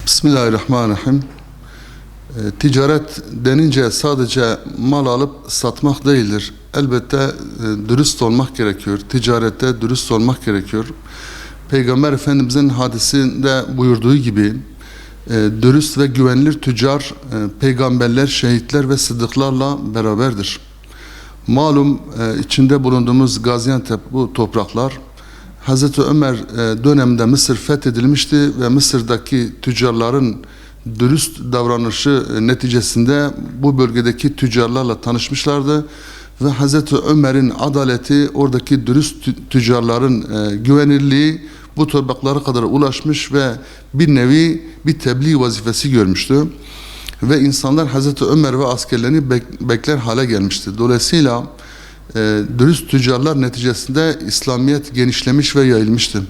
Bismillahirrahmanirrahim. Ticaret denince sadece mal alıp satmak değildir. Elbette dürüst olmak gerekiyor. Ticarette dürüst olmak gerekiyor. Peygamber Efendimizin hadisinde buyurduğu gibi dürüst ve güvenilir tüccar peygamberler, şehitler ve sıddıklarla beraberdir. Malum içinde bulunduğumuz Gaziantep, bu topraklar Hazreti Ömer döneminde Mısır fethedilmişti ve Mısır'daki tüccarların dürüst davranışı neticesinde bu bölgedeki tüccarlarla tanışmışlardı ve Hazreti Ömer'in adaleti, oradaki dürüst tüccarların güvenirliği bu topraklara kadar ulaşmış ve bir nevi bir tebliğ vazifesi görmüştü. Ve insanlar Hazreti Ömer ve askerlerini bekler hale gelmişti. Dolayısıyla dürüst tüccarlar neticesinde İslamiyet genişlemiş ve yayılmıştı.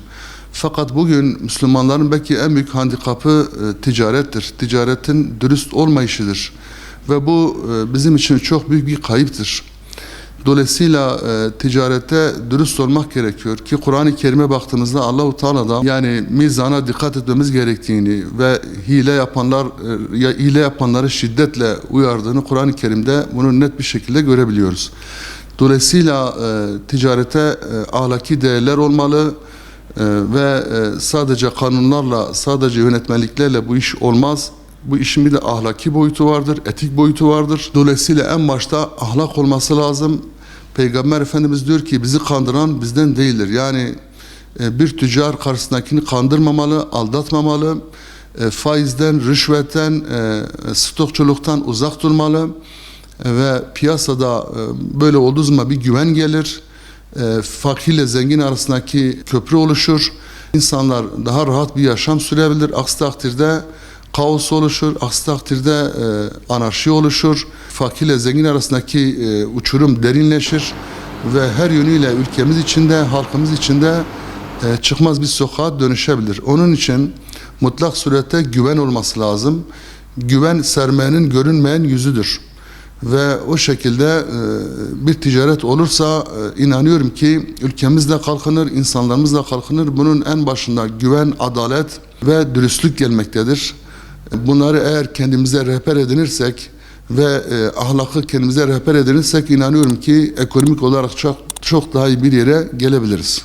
Fakat bugün Müslümanların belki en büyük handikapı ticarettir. Ticaretin dürüst olmayışıdır. Ve bu bizim için çok büyük bir kayıptır. Dolayısıyla ticarette dürüst olmak gerekiyor ki Kur'an-ı Kerim'e baktığımızda Allahu Teala da yani mizana dikkat etmemiz gerektiğini ve hile yapanları şiddetle uyardığını Kur'an-ı Kerim'de bunu net bir şekilde görebiliyoruz. Dolayısıyla ticarete ahlaki değerler olmalı ve sadece kanunlarla, sadece yönetmeliklerle bu iş olmaz. Bu işin bir de ahlaki boyutu vardır, etik boyutu vardır. Dolayısıyla en başta ahlak olması lazım. Peygamber Efendimiz diyor ki bizi kandıran bizden değildir. Yani bir tüccar karşısındakini kandırmamalı, aldatmamalı, faizden, rüşvetten, stokçuluktan uzak durmalı ve piyasada böyle olduğu zaman bir güven gelir. Fakirle zengin arasındaki köprü oluşur. İnsanlar daha rahat bir yaşam sürebilir. Aksi takdirde kaos oluşur, aksi takdirde anarşi oluşur. Fakirle zengin arasındaki uçurum derinleşir ve her yönüyle ülkemiz içinde, halkımız içinde çıkmaz bir sokağa dönüşebilir. Onun için mutlak surette güven olması lazım. Güven sermayenin görünmeyen yüzüdür. Ve o şekilde bir ticaret olursa inanıyorum ki ülkemiz de kalkınır, insanlarımız da kalkınır. Bunun en başında güven, adalet ve dürüstlük gelmektedir. Bunları eğer kendimize rehber edinirsek ve ahlakı kendimize rehber edinirsek inanıyorum ki ekonomik olarak çok daha iyi bir yere gelebiliriz.